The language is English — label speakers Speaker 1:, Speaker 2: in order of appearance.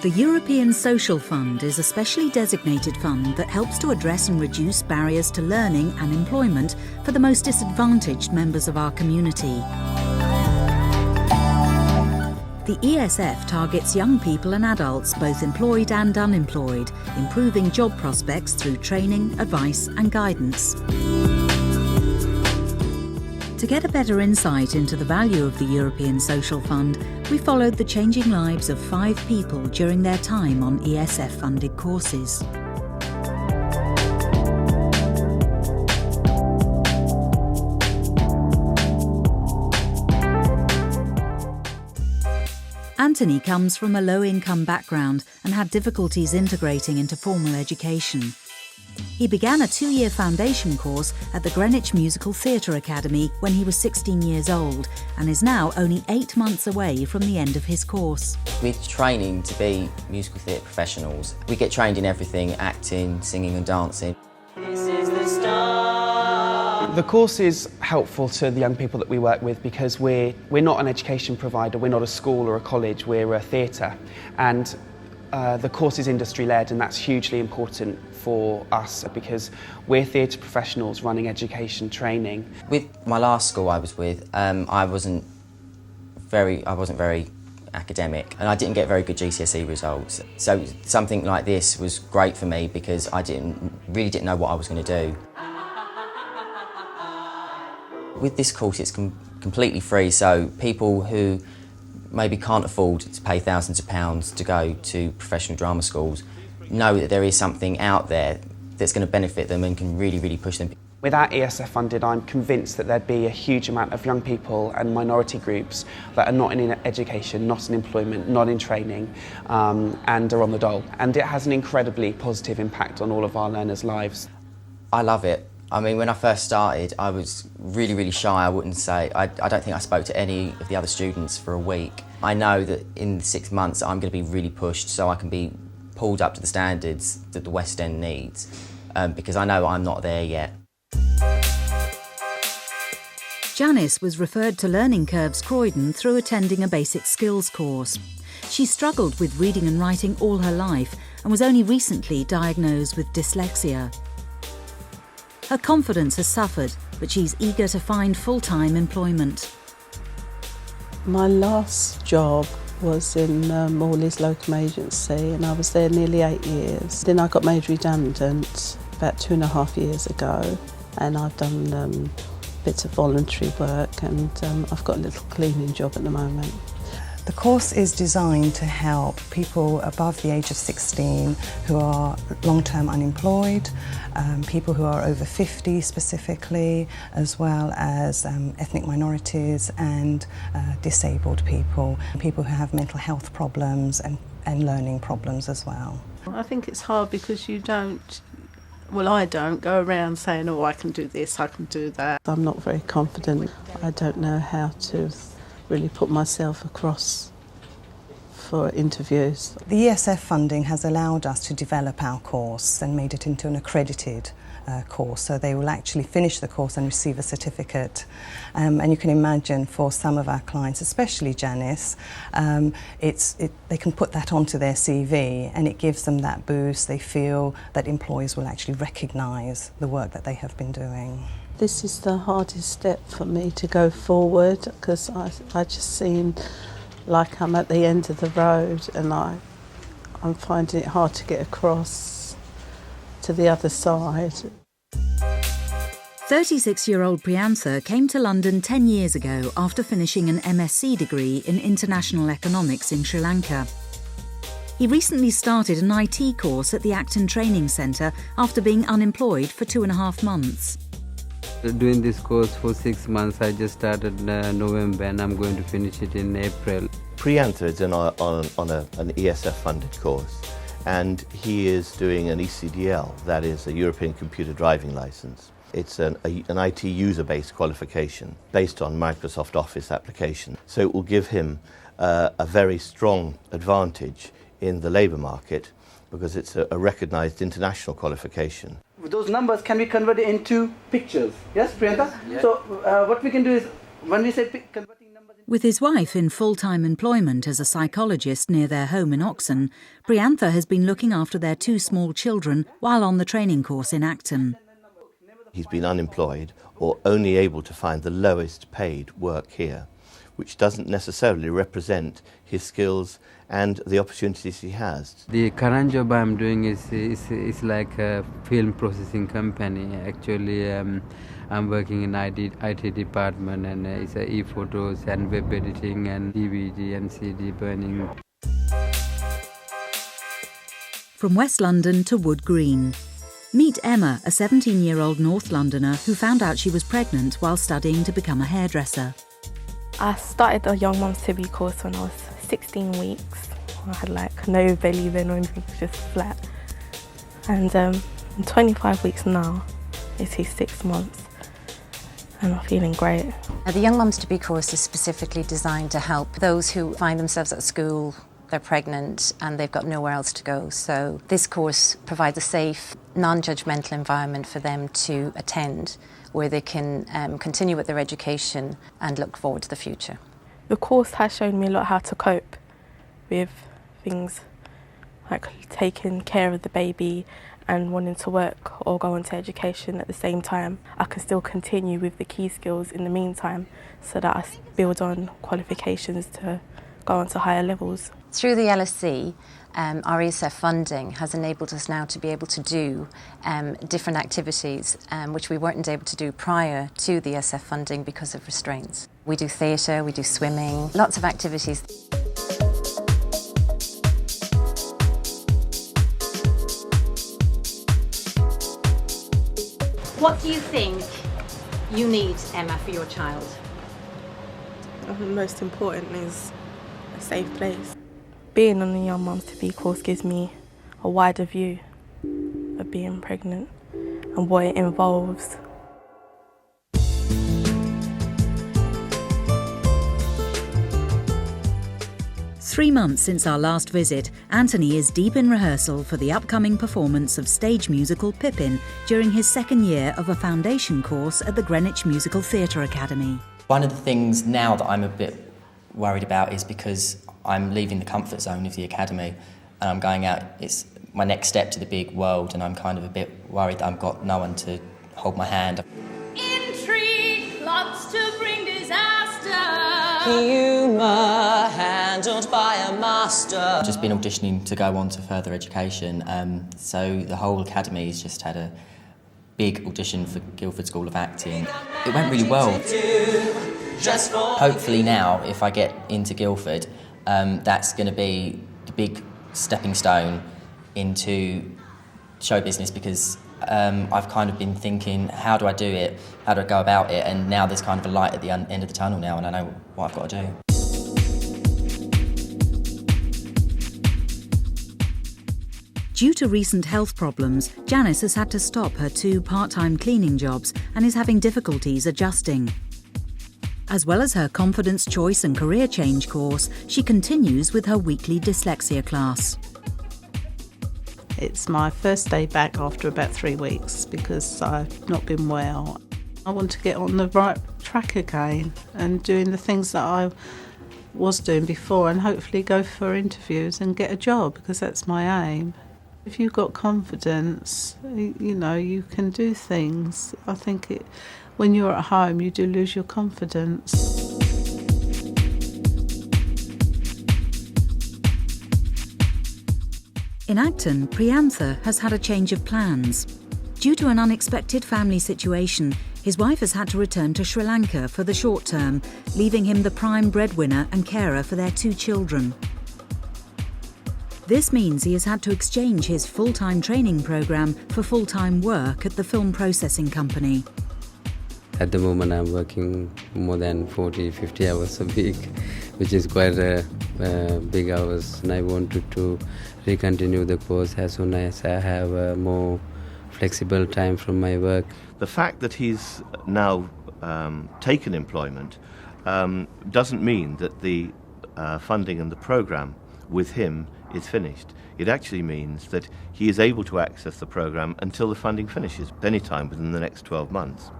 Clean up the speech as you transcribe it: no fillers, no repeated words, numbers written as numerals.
Speaker 1: The European Social Fund is a specially designated fund that helps to address and reduce barriers to learning and employment for the most disadvantaged members of our community. The ESF targets young people and adults, both employed and unemployed, improving job prospects through training, advice and guidance. To get a better insight into the value of the European Social Fund, we followed the changing lives of 5 people during their time on ESF-funded courses. Anthony comes from a low-income background and had difficulties integrating into formal education. He began a 2-year foundation course at the Greenwich Musical Theatre Academy when he was 16 years old and is now only 8 months away from the end of his course.
Speaker 2: We're training to be musical theatre professionals. We get trained in everything: acting, singing and dancing. This is the start.
Speaker 3: The course is helpful to the young people that we work with because we're not an education provider, we're not a school or a college, we're a theatre. And the course is industry-led, and that's hugely important for us because we're theatre professionals running education training.
Speaker 2: With my last school I was with, I wasn't very academic, and I didn't get very good GCSE results. So something like this was great for me because I really didn't know what I was going to do. With this course it's completely free, so people who maybe can't afford to pay thousands of pounds to go to professional drama schools know that there is something out there that's going to benefit them and can really push them.
Speaker 3: Without ESF funded, I'm convinced that there'd be a huge amount of young people and minority groups that are not in education, not in employment, not in training, and are on the dole. And it has an incredibly positive impact on all of our learners' lives.
Speaker 2: I love it. I mean, when I first started, I was really shy. I wouldn't say, I don't think I spoke to any of the other students for a week. I know that in 6 months I'm going to be really pushed so I can be pulled up to the standards that the West End needs, because I know I'm not there yet.
Speaker 1: Janice was referred to Learning Curves Croydon through attending a basic skills course. She struggled with reading and writing all her life and was only recently diagnosed with dyslexia. Her confidence has suffered, but she's eager to find full-time employment.
Speaker 4: My last job was in Morley's Locum Agency, and I was there nearly 8 years. Then I got made redundant about 2.5 years ago, and I've done bits of voluntary work, and I've got a little cleaning job at the moment.
Speaker 5: The course is designed to help people above the age of 16 who are long-term unemployed, people who are over 50 specifically, as well as ethnic minorities and disabled people, people who have mental health problems and learning problems as well.
Speaker 4: I think it's hard because you don't, well, I don't go around saying, oh, I can do this, I can do that. I'm not very confident. I don't know how to really put myself across for interviews.
Speaker 5: The ESF funding has allowed us to develop our course and made it into an accredited course, so they will actually finish the course and receive a certificate. And you can imagine for some of our clients, especially Janice, they can put that onto their CV and it gives them that boost. They feel that employers will actually recognise the work that they have been doing.
Speaker 4: This is the hardest step for me to go forward because I just seem like I'm at the end of the road, and I'm finding it hard to get across to the other side.
Speaker 1: 36-year-old Priyansa came to London 10 years ago after finishing an MSc degree in International Economics in Sri Lanka. He recently started an IT course at the Acton Training Centre after being unemployed for 2.5 months.
Speaker 6: Doing this course for 6 months. I just started November and I'm going to finish it in April.
Speaker 7: Priyantha is on an ESF-funded course, and he is doing an ECDL, that is a European Computer Driving Licence. It's an IT user-based qualification based on Microsoft Office application. So it will give him a very strong advantage in the labour market because it's a recognised international qualification.
Speaker 8: Those numbers can be converted into pictures. Yes, Priyanka? Yes. So what we can do is, when we say converting numbers
Speaker 1: With his wife in full-time employment as a psychologist near their home in Oxon, Priyantha has been looking after their 2 small children while on the training course in Acton.
Speaker 7: He's been unemployed or only able to find the lowest paid work here, which doesn't necessarily represent his skills and the opportunities he has.
Speaker 6: The current job I'm doing is like a film processing company. Actually, I'm working in IT department, and it's e-photos and web editing and DVD and CD burning.
Speaker 1: From West London to Wood Green. Meet Emma, a 17-year-old North Londoner who found out she was pregnant while studying to become a hairdresser.
Speaker 9: I started a Young Mums to Be course when I was 16 weeks. I had like no belly then or anything, just flat. And I'm 25 weeks now. It's his 6 months. And I'm feeling great.
Speaker 10: The Young Mums to Be course is specifically designed to help those who find themselves at school, they're pregnant and they've got nowhere else to go. So this course provides a safe, non-judgmental environment for them to attend, where they can continue with their education and look forward to the future.
Speaker 9: The course has shown me a lot how to cope with things like taking care of the baby and wanting to work or go into education at the same time. I can still continue with the key skills in the meantime so that I build on qualifications to go on to higher levels.
Speaker 10: Through the LSC, our ESF funding has enabled us now to be able to do different activities which we weren't able to do prior to the ESF funding because of restraints. We do theatre, we do swimming, lots of activities.
Speaker 11: What do you think you need, Emma, for your child?
Speaker 9: The most important is a safe place. Being on the Young Mums to Be course gives me a wider view of being pregnant and what it involves.
Speaker 1: Three months since our last visit, Anthony is deep in rehearsal for the upcoming performance of stage musical Pippin during his 2nd year of a foundation course at the Greenwich Musical Theatre Academy.
Speaker 2: One of the things now that I'm a bit worried about is because I'm leaving the comfort zone of the academy and I'm going out, it's my next step to the big world, and I'm kind of a bit worried that I've got no one to hold my hand.
Speaker 11: Intrigue plots to bring disaster.
Speaker 2: Humour handled by a master. I've just been auditioning to go on to further education, so the whole academy has just had a big audition for Guildford School of Acting. It went really well. Hopefully now, if I get into Guildford, that's going to be the big stepping stone into show business, because I've kind of been thinking, how do I do it? How do I go about it? And now there's kind of a light at the end of the tunnel now, and I know what I've got to do.
Speaker 1: Due to recent health problems, Janice has had to stop her 2 part-time cleaning jobs and is having difficulties adjusting. As well as her confidence choice and career change course, she continues with her weekly dyslexia class.
Speaker 4: It's my first day back after about 3 weeks because I've not been well. I want to get on the right track again and doing the things that I was doing before, and hopefully go for interviews and get a job, because that's my aim. If you've got confidence, you know, you can do things. I think when you're at home, you do lose your confidence.
Speaker 1: In Acton, Priyantha has had a change of plans. Due to an unexpected family situation, his wife has had to return to Sri Lanka for the short term, leaving him the prime breadwinner and carer for their 2 children. This means he has had to exchange his full-time training programme for full-time work at the film processing company.
Speaker 6: At the moment I'm working more than 40-50 hours a week, which is quite a big hours, and I wanted to recontinue the course as soon as I have a more flexible time from my work.
Speaker 7: The fact that he's now taken employment doesn't mean that the funding and the programme with him is finished. It actually means that he is able to access the programme until the funding finishes, any time within the next 12 months.